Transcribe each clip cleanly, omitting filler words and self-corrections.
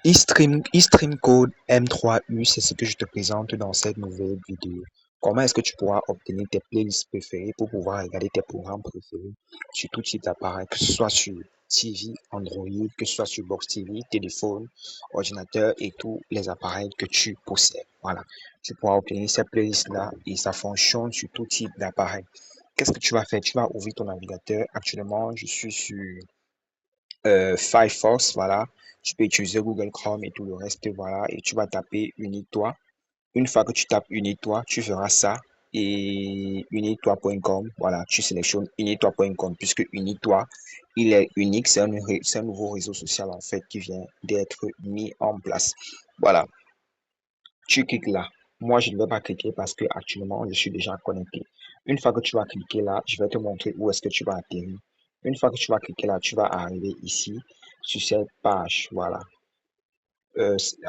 eStream Code M3U, c'est ce que je te présente dans cette nouvelle vidéo. Comment est-ce que tu pourras obtenir tes playlists préférées pour pouvoir regarder tes programmes préférés sur tout type d'appareil, que ce soit sur TV, Android, que ce soit sur Box TV, téléphone, ordinateur et tous les appareils que tu possèdes. Voilà, tu pourras obtenir ces playlists-là et ça fonctionne sur tout type d'appareil. Qu'est-ce que tu vas faire? Tu vas ouvrir ton navigateur. Actuellement, je suis sur Firefox, voilà. Tu peux utiliser Google Chrome et tout le reste, voilà. Et tu vas taper Unitoi. Une fois que tu tapes Unitoi, tu feras ça. Et unitoi.com, voilà, tu sélectionnes unitoi.com puisque Unitoi, il est unique, c'est un nouveau réseau social en fait qui vient d'être mis en place. Voilà, tu cliques là. Moi, je ne vais pas cliquer parce que actuellement, je suis déjà connecté. Une fois que tu vas cliquer là, je vais te montrer où est-ce que tu vas atterrir. Une fois que tu vas cliquer là, tu vas arriver ici sur cette page. Voilà.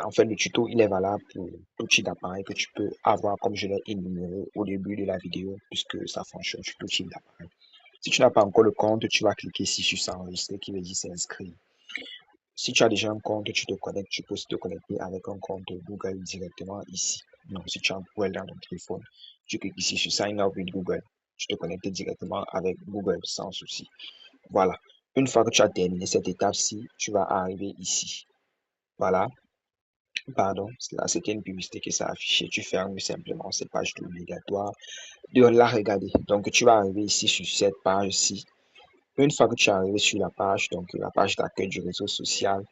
En fait, le tuto, il est valable pour tout type d'appareil que tu peux avoir, comme je l'ai énuméré au début de la vidéo, puisque ça fonctionne sur tout type d'appareil. Si tu n'as pas encore le compte, tu vas cliquer ici sur s'enregistrer, qui veut dire s'inscrire. Si tu as déjà un compte, tu te connectes, tu peux te connecter avec un compte Google directement ici. Donc, si tu as Google dans ton téléphone, tu cliques ici sur Sign up with Google. Tu te connectes directement avec Google sans souci. Voilà. Une fois que tu as terminé cette étape-ci, tu vas arriver ici. Voilà. Pardon, là c'était une publicité que ça a affiché. Tu fermes simplement cette page obligatoire de la regarder. Donc, tu vas arriver ici sur cette page-ci. Une fois que tu es arrivé sur donc la page d'accueil du réseau social,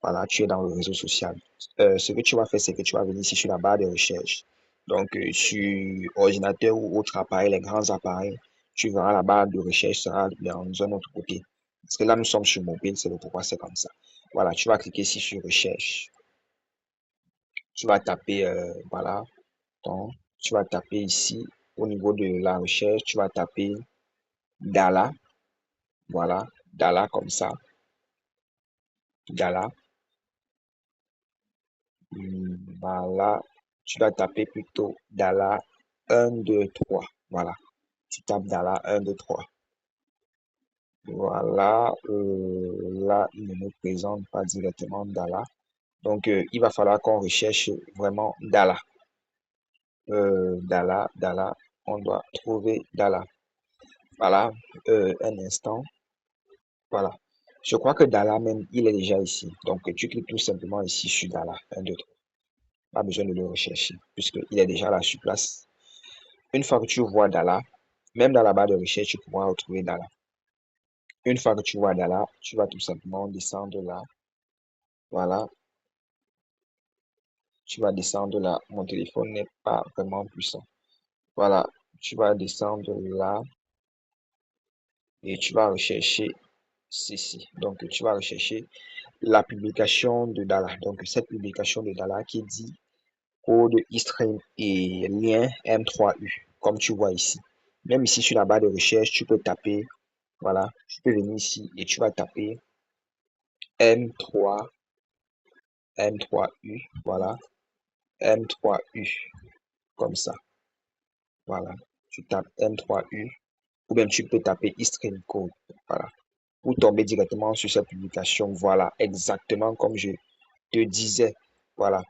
voilà, tu es dans le réseau social. Ce que tu vas faire, c'est que tu vas venir ici sur la barre de recherche. Donc, sur ordinateur ou autre appareil, les grands appareils, tu verras la barre de recherche sera dans un autre côté. Parce que là, nous sommes sur mobile, c'est le pourquoi c'est comme ça. Voilà, tu vas cliquer ici sur recherche. Tu vas taper, voilà, donc, tu vas taper ici, au niveau de la recherche, tu vas taper Dala, voilà, Dala comme ça, Dala. Voilà, tu vas taper plutôt Dala 1, 2, 3. Voilà, tu tapes Dala 1, 2, 3. Voilà, là, il ne me présente pas directement Dala. Donc, il va falloir qu'on recherche vraiment Dala. Dala, on doit trouver Dala. Voilà, un instant. Voilà. Je crois que Dala même, il est déjà ici. Donc, tu cliques tout simplement ici sur Dala 1, 2, 3. Pas besoin de le rechercher, puisqu'il est déjà là sur place. Une fois que tu vois Dala, même dans la barre de recherche, tu pourras retrouver Dala. Une fois que tu vois Dala, tu vas tout simplement descendre là. Voilà, tu vas descendre là. Mon téléphone n'est pas vraiment puissant. Voilà, tu vas descendre là et tu vas rechercher ceci. Donc, tu vas rechercher la publication de Dala. Donc, cette publication de Dala qui dit code eStream et lien M3U, comme tu vois ici. Même ici sur la barre de recherche, tu peux taper, voilà, tu peux venir ici et tu vas taper M3, M3U, voilà, M3U, comme ça, voilà. Tu tapes M3U, ou bien tu peux taper eStream Code, voilà, pour tomber directement sur cette publication, voilà, exactement comme je te disais, voilà.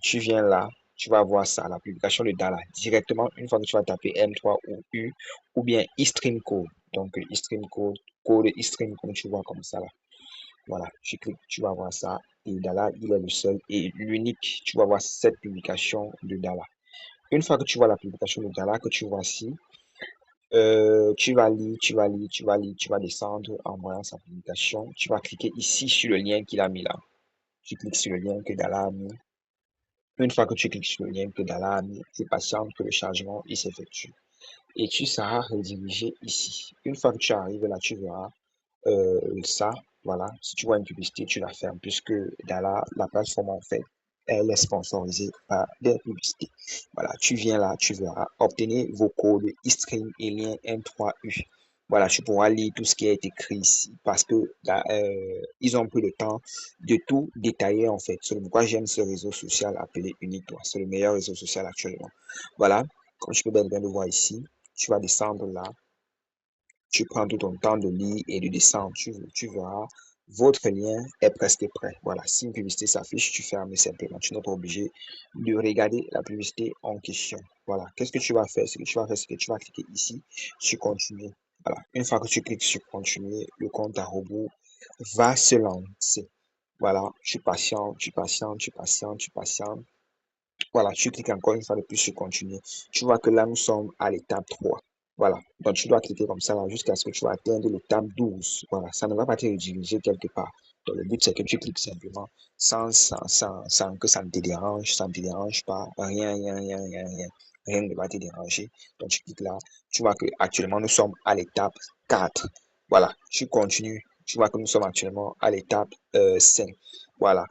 Tu viens là, tu vas voir ça, la publication de Dala, directement une fois que tu vas taper M3 ou U, ou bien eStream Code. Donc, eStream Code, code eStream, comme tu vois comme ça là. Voilà, tu cliques, tu vas voir ça. Et Dala, il est le seul et l'unique. Tu vas voir cette publication de Dala. Une fois que tu vois la publication de Dala, que tu vois ici, tu vas lire, tu vas lire, tu vas lire, tu vas descendre en voyant sa publication. Tu vas cliquer ici sur le lien qu'il a mis là. Tu cliques sur le lien que Dala a mis. Une fois que tu cliques sur le lien que Dala a mis, tu patientes que le chargement il s'effectue. Et tu seras redirigé ici. Une fois que tu arrives là, tu verras ça. Voilà. Si tu vois une publicité, tu la fermes puisque Dala, la plateforme en fait, elle est sponsorisée par des publicités. Voilà. Tu viens là, tu verras. Obtenez vos codes eStream et lien M3U. Voilà, tu pourras lire tout ce qui est écrit ici parce que là, ils ont pris le temps de tout détailler en fait. C'est pourquoi j'aime ce réseau social appelé Unito. C'est le meilleur réseau social actuellement. Voilà, comme tu peux bien le voir ici, tu vas descendre là. Tu prends tout ton temps de lire et de descendre. Tu verras votre lien est presque prêt. Voilà, si une publicité s'affiche, tu fermes simplement. Tu n'es pas obligé de regarder la publicité en question. Voilà, qu'est-ce que tu vas faire? Ce que tu vas faire, c'est que tu vas cliquer ici sur continuer. Voilà, une fois que tu cliques sur continuer, le compte à rebours va se lancer. Voilà, tu patientes, tu patientes, tu patientes, tu patientes. Voilà, tu cliques encore une fois de plus sur continuer. Tu vois que là, nous sommes à l'étape 3. Voilà, donc tu dois cliquer comme ça là jusqu'à ce que tu vas atteindre l'étape 12. Voilà, ça ne va pas te rediriger quelque part. Donc le but, c'est que tu cliques simplement sans que ça ne te dérange, ça ne te dérange pas. Rien, rien, rien, rien, rien. Rien ne va te déranger. Donc tu cliques là. Tu vois que actuellement, nous sommes à l'étape 4. Voilà, tu continues. Tu vois que nous sommes actuellement à l'étape 5. Voilà.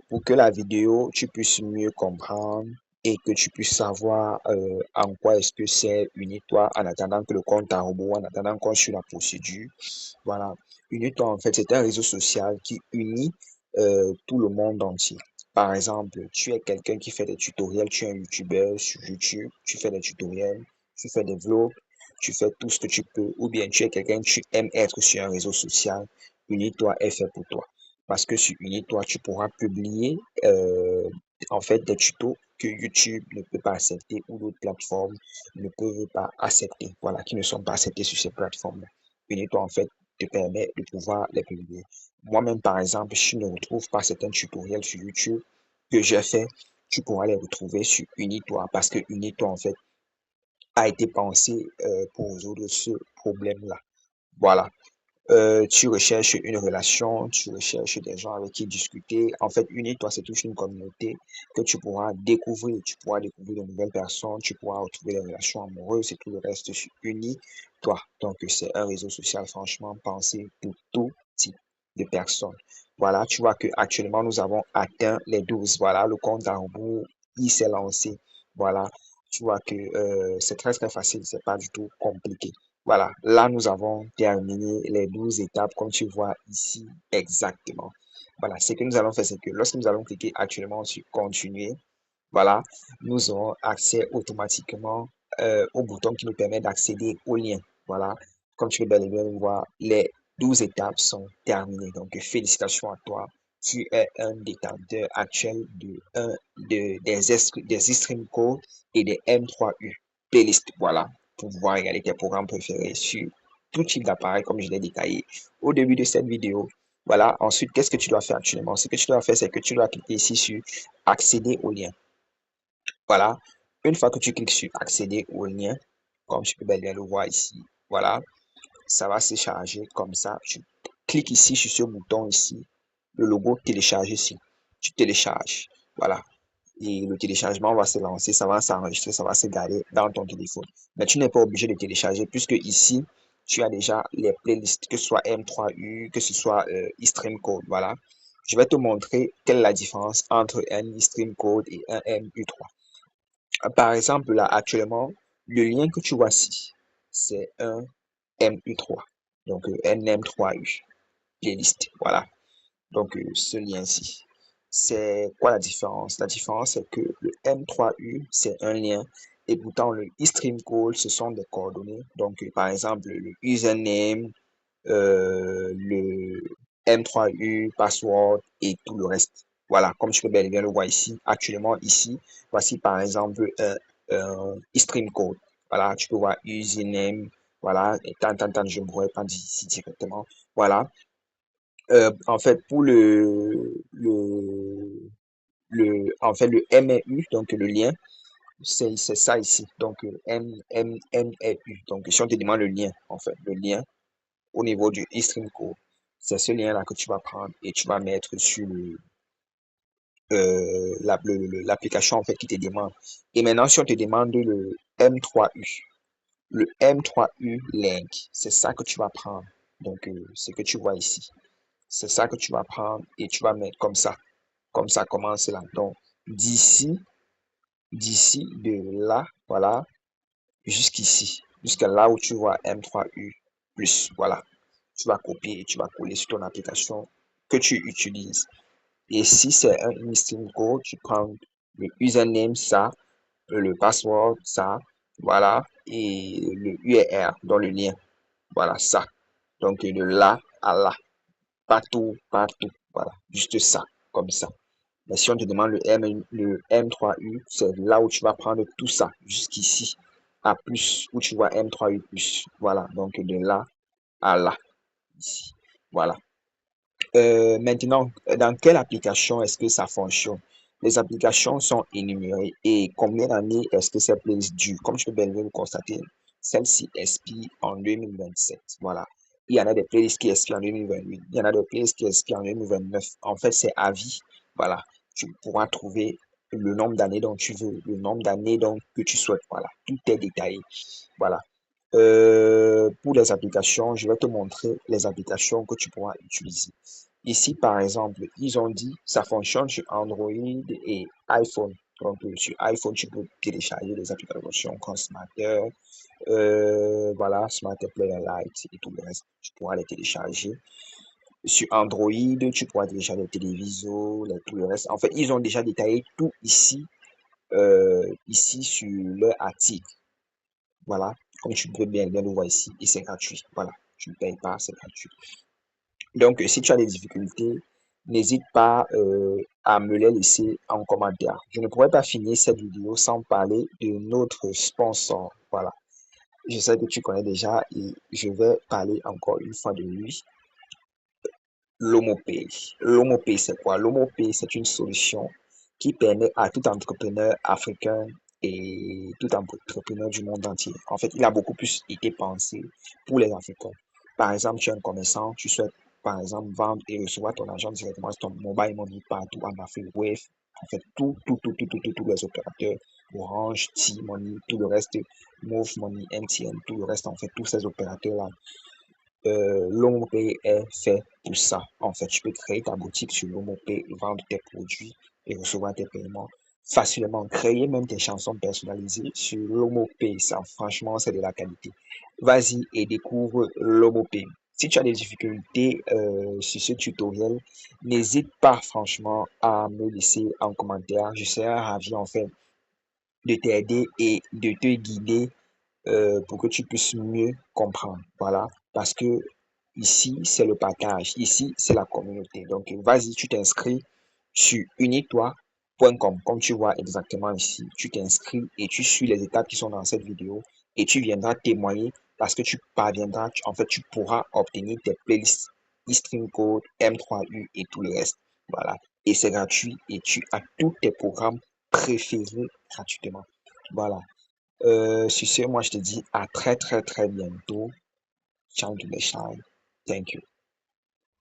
Pour que la vidéo, tu puisses mieux comprendre et que tu puisses savoir en quoi est-ce que c'est Unitoire en attendant que le compte à rebours, en attendant qu'on suit la procédure. Voilà. Unitoire, en fait, c'est un réseau social qui unit tout le monde entier. Par exemple, tu es quelqu'un qui fait des tutoriels, tu es un YouTuber sur YouTube, tu fais des tutoriels, tu fais des vlogs, tu fais tout ce que tu peux, ou bien tu es quelqu'un, tu aimes être sur un réseau social, Unitoire est fait pour toi. Parce que sur Unitoire, tu pourras publier en fait des tutos que YouTube ne peut pas accepter ou d'autres plateformes ne peuvent pas accepter. Voilà, qui ne sont pas acceptés sur ces plateformes. Unitoire, en fait, te permet de pouvoir les publier. Moi-même, par exemple, si je ne retrouve pas certains tutoriels sur YouTube que j'ai fait, tu pourras les retrouver sur Unitoire parce que Unitoire, en fait, a été pensé pour résoudre ce problème-là. Voilà. Tu recherches une relation, tu recherches des gens avec qui discuter. En fait, Unis-toi, c'est toute une communauté que tu pourras découvrir. Tu pourras découvrir de nouvelles personnes, tu pourras retrouver des relations amoureuses et tout le reste sur Unis-toi. Donc, c'est un réseau social franchement pensé pour tout type de personnes. Voilà, tu vois que actuellement nous avons atteint les 12. Voilà, le compte à rebours, il s'est lancé. Voilà, tu vois que c'est très très facile, c'est pas du tout compliqué. Voilà, là nous avons terminé les 12 étapes comme tu vois ici exactement. Voilà, ce que nous allons faire, c'est que lorsque nous allons cliquer actuellement sur continuer, voilà, nous aurons accès automatiquement au bouton qui nous permet d'accéder au lien. Voilà, comme tu peux bel et bien le voir, les 12 étapes sont terminées. Donc, félicitations à toi. Tu es un détenteur actuel des stream codes et des M3U playlist. Voilà, pour pouvoir regarder tes programmes préférés sur tout type d'appareil, comme je l'ai détaillé au début de cette vidéo. Voilà, ensuite, qu'est-ce que tu dois faire actuellement? Ce que tu dois faire, c'est que tu dois cliquer ici sur accéder au lien. Voilà. Une fois que tu cliques sur accéder au lien, comme tu peux bien le voir ici, voilà, ça va se charger comme ça. Tu cliques ici sur ce bouton ici, le logo télécharger ici. Tu télécharges. Voilà. Et le téléchargement va se lancer, ça va s'enregistrer, ça va se garder dans ton téléphone. Mais tu n'es pas obligé de télécharger puisque ici, tu as déjà les playlists, que ce soit M3U, que ce soit eStream Code. Voilà. Je vais te montrer quelle est la différence entre un eStream Code et un MU3. Par exemple, là, actuellement, le lien que tu vois ici, c'est un MU3. Donc, un M3U, playlist. Voilà. Donc, ce lien-ci. C'est quoi la différence? La différence, c'est que le M3U, c'est un lien. Et pourtant, le eStream Code, ce sont des coordonnées. Donc, par exemple, le username, le M3U, password et tout le reste. Voilà, comme tu peux bien le voir ici, actuellement ici, voici par exemple un stream code. Voilà, tu peux voir username, voilà, et tant, je ne pourrais pas dire ici directement. Voilà, en fait, pour en fait, le MRU, donc le lien, c'est ça ici. Donc, MRU. Donc, si on te demande le lien, en fait, le lien, au niveau du eStream Code. C'est ce lien-là que tu vas prendre et tu vas mettre sur l'application en fait qui te demande. Et maintenant, si on te demande le M3U, le M3U Link, c'est ça que tu vas prendre. Donc, ce que tu vois ici, c'est ça que tu vas prendre et tu vas mettre comme ça. Comme ça commence là. Donc, d'ici de là, voilà, jusqu'ici, jusqu'à là où tu vois M3U plus, voilà. Tu vas copier et tu vas coller sur ton application que tu utilises. Et si c'est un listing code, tu prends le username, ça, le password, ça, voilà, et le URL dans le lien. Voilà, ça. Donc, de là à là. partout, partout. Voilà, juste ça, comme ça. Mais si on te demande le M3U, c'est là où tu vas prendre tout ça, jusqu'ici, à plus, où tu vois M3U plus. Voilà, donc de là à là, ici. Voilà. Maintenant, dans quelle application est-ce que ça fonctionne? Les applications sont énumérées et combien d'années est-ce que ces playlists durent? Comme tu peux bien le constater, celle-ci expire en 2027. Voilà. Il y en a des playlists qui expirent en 2028. Il y en a des playlists qui expirent en 2029. En fait, c'est à vie. Voilà. Tu pourras trouver le nombre d'années dont tu veux, le nombre d'années donc que tu souhaites. Voilà. Tout est détaillé. Voilà. Pour les applications, je vais te montrer les applications que tu pourras utiliser. Ici, par exemple, ils ont dit ça fonctionne sur Android et iPhone. Donc, sur iPhone, tu peux télécharger des applications comme Smarter, voilà, Smarter Player Lite et tout le reste. Tu pourras les télécharger. Sur Android, tu pourras télécharger les téléviseurs, tout le reste. En fait, ils ont déjà détaillé tout ici, ici sur leur article. Voilà, comme tu peux bien le voir ici, et c'est gratuit. Voilà, tu ne payes pas, c'est gratuit. Donc, si tu as des difficultés, n'hésite pas à me les laisser en commentaire. Je ne pourrais pas finir cette vidéo sans parler de notre sponsor. Voilà, je sais que tu connais déjà et je vais parler encore une fois de lui. L'Homopay. L'Homopay, c'est quoi? L'Homopay, c'est une solution qui permet à tout entrepreneur africain et tout entrepreneur du monde entier. En fait, il a beaucoup plus été pensé pour les Africains. Par exemple, tu es un commerçant, tu souhaites, par exemple, vendre et recevoir ton argent directement sur ton mobile money partout en Afrique. Bref, en fait, tous les opérateurs, Orange, T-Money, tout le reste, Move Money, MTN, tout le reste, en fait, tous ces opérateurs-là l'OmoPay est fait pour ça. En fait, tu peux créer ta boutique sur l'OmoPay, vendre tes produits et recevoir tes paiements facilement. Créer même tes chansons personnalisées sur l'OmoPay. Ça, franchement, c'est de la qualité. Vas-y et découvre l'OmoPay. Si tu as des difficultés sur ce tutoriel, n'hésite pas franchement à me laisser en commentaire. Je serai ravi en fait de t'aider et de te guider pour que tu puisses mieux comprendre. Voilà, parce que ici, c'est le partage. Ici, c'est la communauté. Donc, vas-y, tu t'inscris sur unitoi.com. Comme tu vois exactement ici, tu t'inscris et tu suis les étapes qui sont dans cette vidéo et tu viendras témoigner parce que tu parviendras, en fait, tu pourras obtenir tes playlists, eStream Code, M3U et tout le reste. Voilà. Et c'est gratuit et tu as tous tes programmes préférés gratuitement. Voilà. Sur ce, moi, je te dis à très, très, très bientôt. Ciao to the shine. Thank you.